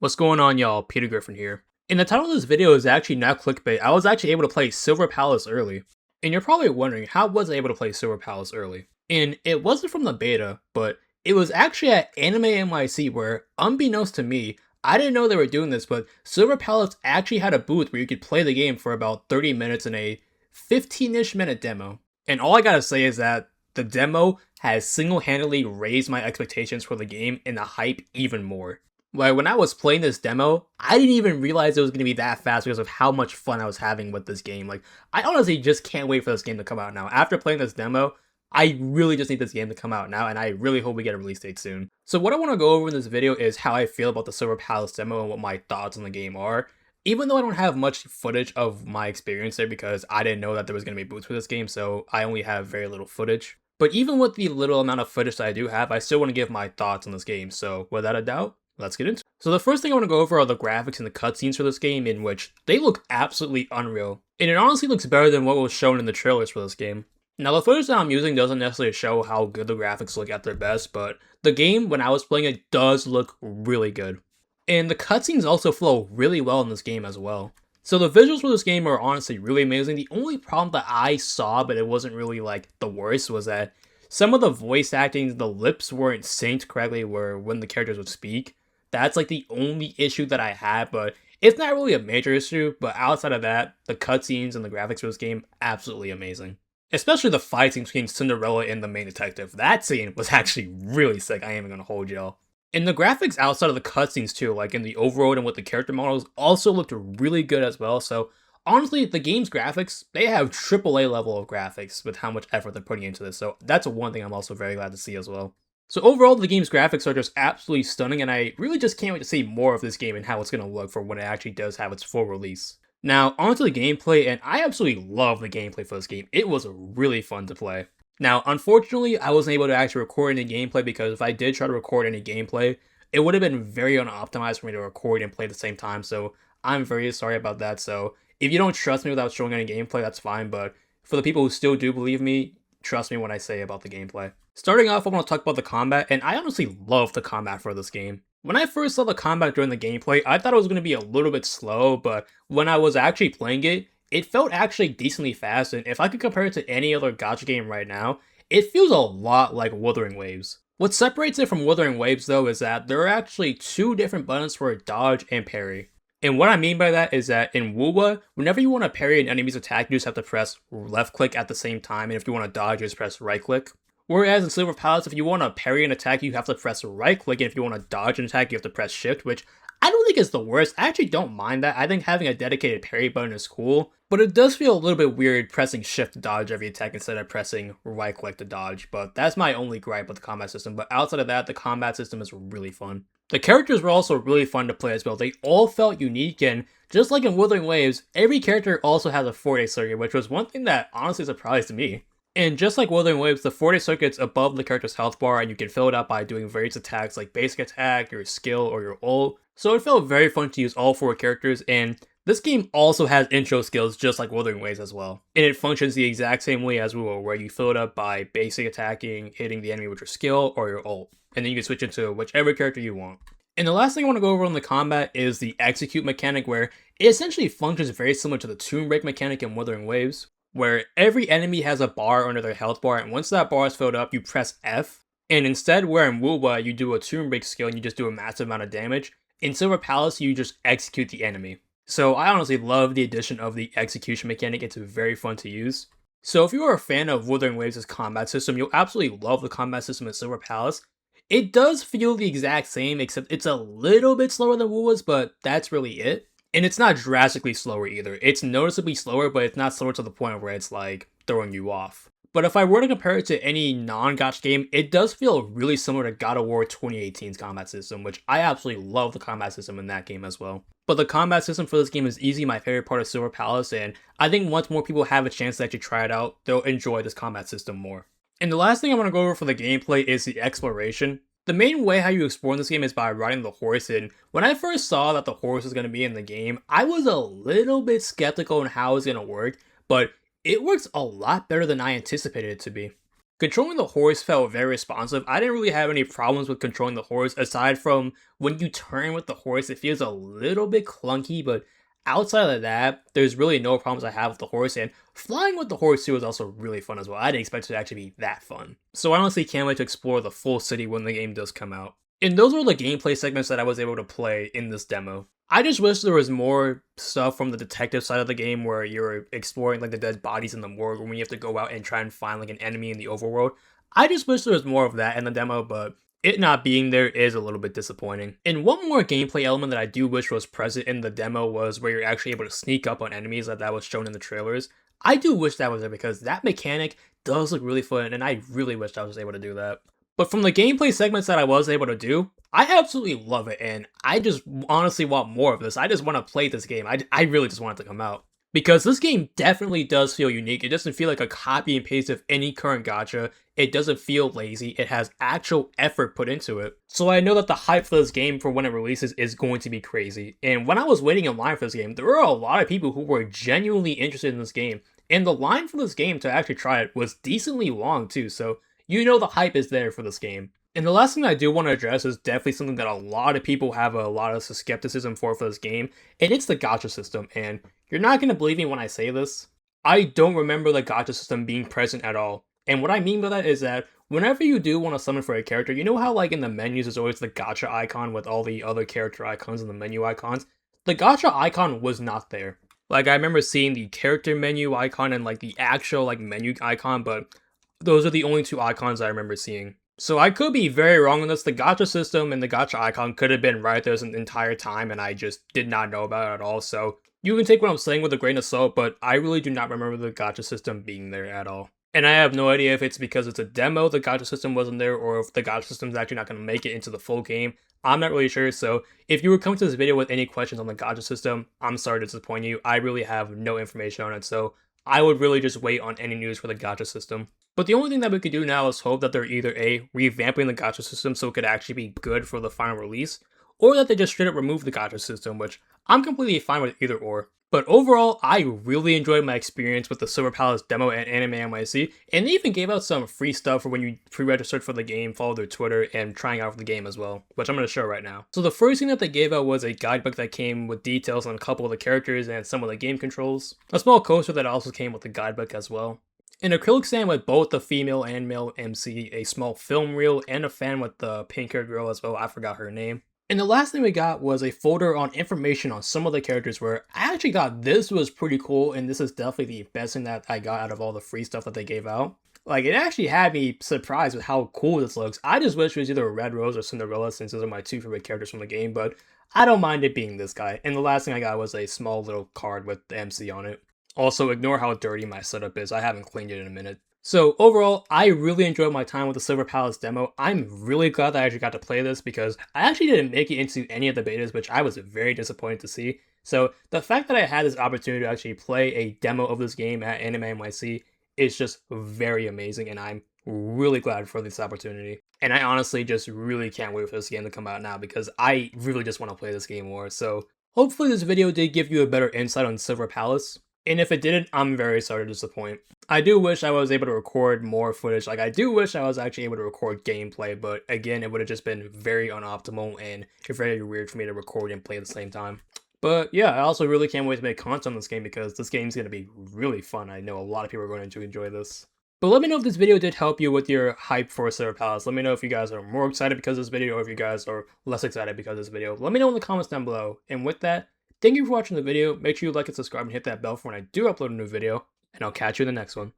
What's going on, y'all? Peter Griffin here. And the title of this video is actually not clickbait. I was actually able to play Silver Palace early. And you're probably wondering, how was I able to play Silver Palace early? And it wasn't from the beta, but it was actually at Anime NYC where, unbeknownst to me, I didn't know they were doing this, but Silver Palace actually had a booth where you could play the game for about 30 minutes in a 15-ish minute demo. And all I gotta say is that the demo has single-handedly raised my expectations for the game and the hype even more. Like, when I was playing this demo, I didn't even realize it was going to be that fast because of how much fun I was having with this game. Like, I honestly just can't wait for this game to come out now. After playing this demo, I really just need this game to come out now, and I really hope we get a release date soon. So what I want to go over in this video is how I feel about the Silver Palace demo and what my thoughts on the game are. Even though I don't have much footage of my experience there because I didn't know that there was going to be booths for this game, so I only have very little footage. But even with the little amount of footage that I do have, I still want to give my thoughts on this game. So without a doubt, let's get into it. So the first thing I want to go over are the graphics and the cutscenes for this game, in which they look absolutely unreal. And it honestly looks better than what was shown in the trailers for this game. Now the footage that I'm using doesn't necessarily show how good the graphics look at their best, but the game, when I was playing it, does look really good. And the cutscenes also flow really well in this game as well. So the visuals for this game are honestly really amazing. The only problem that I saw, but it wasn't really like the worst, was that some of the voice acting, the lips weren't synced correctly where when the characters would speak. That's like the only issue that I had, but it's not really a major issue. But outside of that, the cutscenes and the graphics for this game, absolutely amazing. Especially the fight scene between Cinderella and the main detective. That scene was actually really sick, I ain't even gonna hold y'all. And the graphics outside of the cutscenes too, like in the overworld and with the character models, also looked really good as well. So honestly, the game's graphics, they have AAA level of graphics with how much effort they're putting into this. So that's one thing I'm also very glad to see as well. So overall, the game's graphics are just absolutely stunning, and I really just can't wait to see more of this game and how it's going to look for when it actually does have its full release. Now, onto the gameplay, and I absolutely love the gameplay for this game. It was really fun to play. Now, unfortunately, I wasn't able to actually record any gameplay because if I did try to record any gameplay, it would have been very unoptimized for me to record and play at the same time, so I'm very sorry about that. So if you don't trust me without showing any gameplay, that's fine, but for the people who still do believe me, trust me when I say about the gameplay. Starting off, I want to talk about the combat, and I honestly love the combat for this game. When I first saw the combat during the gameplay, I thought it was going to be a little bit slow, but when I was actually playing it, it felt actually decently fast, and if I could compare it to any other gacha game right now, it feels a lot like Wuthering Waves. What separates it from Wuthering Waves though is that there are actually two different buttons for dodge and parry. And what I mean by that is that in Wuwa, whenever you want to parry an enemy's attack, you just have to press left click at the same time, and if you want to dodge, you just press right click. Whereas in Silver Palace, if you want to parry an attack, you have to press right click, and if you want to dodge an attack, you have to press shift, which I don't think is the worst. I actually don't mind that. I think having a dedicated parry button is cool, but it does feel a little bit weird pressing shift to dodge every attack instead of pressing right click to dodge, but that's my only gripe with the combat system. But outside of that, the combat system is really fun. The characters were also really fun to play as well. They all felt unique, and just like in Wuthering Waves, every character also has a 4-day circuit, which was one thing that honestly surprised me. And just like Wuthering Waves, the 4-day circuit's above the character's health bar, and you can fill it up by doing various attacks like basic attack, your skill, or your ult. So it felt very fun to use all 4 characters, and this game also has intro skills just like Wuthering Waves as well. And it functions the exact same way as Wuwa, where you fill it up by basic attacking, hitting the enemy with your skill, or your ult. And then you can switch into whichever character you want. And the last thing I want to go over on the combat is the execute mechanic, where it essentially functions very similar to the Tomb Break mechanic in Wuthering Waves, where every enemy has a bar under their health bar, and once that bar is filled up, you press F. And instead, where in Wuwa, you do a Tomb Break skill and you just do a massive amount of damage, in Silver Palace, you just execute the enemy. So I honestly love the addition of the execution mechanic. It's very fun to use. So if you are a fan of Wuthering Waves' combat system, you'll absolutely love the combat system in Silver Palace. It does feel the exact same, except it's a little bit slower than Wuwa's, but that's really it. And it's not drastically slower either. It's noticeably slower, but it's not slower to the point where it's like throwing you off. But if I were to compare it to any non-gacha game, it does feel really similar to God of War 2018's combat system, which I absolutely love the combat system in that game as well. But the combat system for this game is easily my favorite part of Silver Palace, and I think once more people have a chance to actually try it out, they'll enjoy this combat system more. And the last thing I want to go over for the gameplay is the exploration. The main way how you explore in this game is by riding the horse, and when I first saw that the horse was going to be in the game, I was a little bit skeptical on how it was going to work, but it works a lot better than I anticipated it to be. Controlling the horse felt very responsive. I didn't really have any problems with controlling the horse, aside from when you turn with the horse, it feels a little bit clunky, but outside of that, there's really no problems I have with the horse, and flying with the horse too is also really fun as well. I didn't expect it to actually be that fun. So I honestly can't wait to explore the full city when the game does come out. And those were the gameplay segments that I was able to play in this demo. I just wish there was more stuff from the detective side of the game where you're exploring like the dead bodies in the morgue, or when you have to go out and try and find like an enemy in the overworld. I just wish there was more of that in the demo, but it not being there is a little bit disappointing. And one more gameplay element that I do wish was present in the demo was where you're actually able to sneak up on enemies, like that was shown in the trailers. I do wish that was there because that mechanic does look really fun, and I really wish I was able to do that. But from the gameplay segments that I was able to do, I absolutely love it, and I just honestly want more of this. I just want to play this game. I really just want it to come out. Because this game definitely does feel unique. It doesn't feel like a copy and paste of any current gacha. It doesn't feel lazy. It has actual effort put into it. So I know that the hype for this game for when it releases is going to be crazy. And when I was waiting in line for this game, there were a lot of people who were genuinely interested in this game. And the line for this game to actually try it was decently long too, so you know the hype is there for this game. And the last thing I do want to address is definitely something that a lot of people have a lot of skepticism for this game, and it's the gacha system. And you're not going to believe me when I say this. I don't remember the gacha system being present at all. And what I mean by that is that whenever you do want to summon for a character, you know how like in the menus there's always the gacha icon with all the other character icons and the menu icons? The gacha icon was not there. Like I remember seeing the character menu icon and like the actual like menu icon, but those are the only two icons I remember seeing. So I could be very wrong on this. The gacha system and the gacha icon could have been right there the entire time, and I just did not know about it at all. So you can take what I'm saying with a grain of salt, but I really do not remember the gacha system being there at all. And I have no idea if it's because it's a demo, the gacha system wasn't there, or if the gacha system is actually not going to make it into the full game. I'm not really sure, so if you were coming to this video with any questions on the gacha system, I'm sorry to disappoint you. I really have no information on it, so I would really just wait on any news for the gacha system. But the only thing that we could do now is hope that they're either A, revamping the gacha system so it could actually be good for the final release, or that they just straight up remove the gacha system, which I'm completely fine with either or. But overall, I really enjoyed my experience with the Silver Palace demo at Anime NYC, and they even gave out some free stuff for when you pre-registered for the game, follow their Twitter, and trying out the game as well, which I'm going to show right now. So the first thing that they gave out was a guidebook that came with details on a couple of the characters and some of the game controls, a small coaster that also came with the guidebook as well, an acrylic stand with both the female and male MC, a small film reel, and a fan with the pink-haired girl as well, I forgot her name. And the last thing we got was a folder on information on some of the characters where I actually thought this was pretty cool, and this is definitely the best thing that I got out of all the free stuff that they gave out. Like, it actually had me surprised with how cool this looks. I just wish it was either Red Rose or Cinderella, since those are my two favorite characters from the game, but I don't mind it being this guy. And the last thing I got was a small little card with the MC on it. Also, ignore how dirty my setup is. I haven't cleaned it in a minute. So overall, I really enjoyed my time with the Silver Palace demo. I'm really glad that I actually got to play this because I actually didn't make it into any of the betas, which I was very disappointed to see. So the fact that I had this opportunity to actually play a demo of this game at Anime NYC is just very amazing, and I'm really glad for this opportunity. And I honestly just really can't wait for this game to come out now because I really just want to play this game more. So hopefully this video did give you a better insight on Silver Palace. And if it didn't, I'm very sorry to disappoint. I do wish I was able to record more footage. Like, I do wish I was actually able to record gameplay, but again, it would have just been very unoptimal and very weird for me to record and play at the same time. But yeah, I also really can't wait to make content on this game because this game's going to be really fun. I know a lot of people are going to enjoy this. But let me know if this video did help you with your hype for Silver Palace. Let me know if you guys are more excited because of this video or if you guys are less excited because of this video. Let me know in the comments down below. And with that, thank you for watching the video. Make sure you like and subscribe and hit that bell for when I do upload a new video. And I'll catch you in the next one.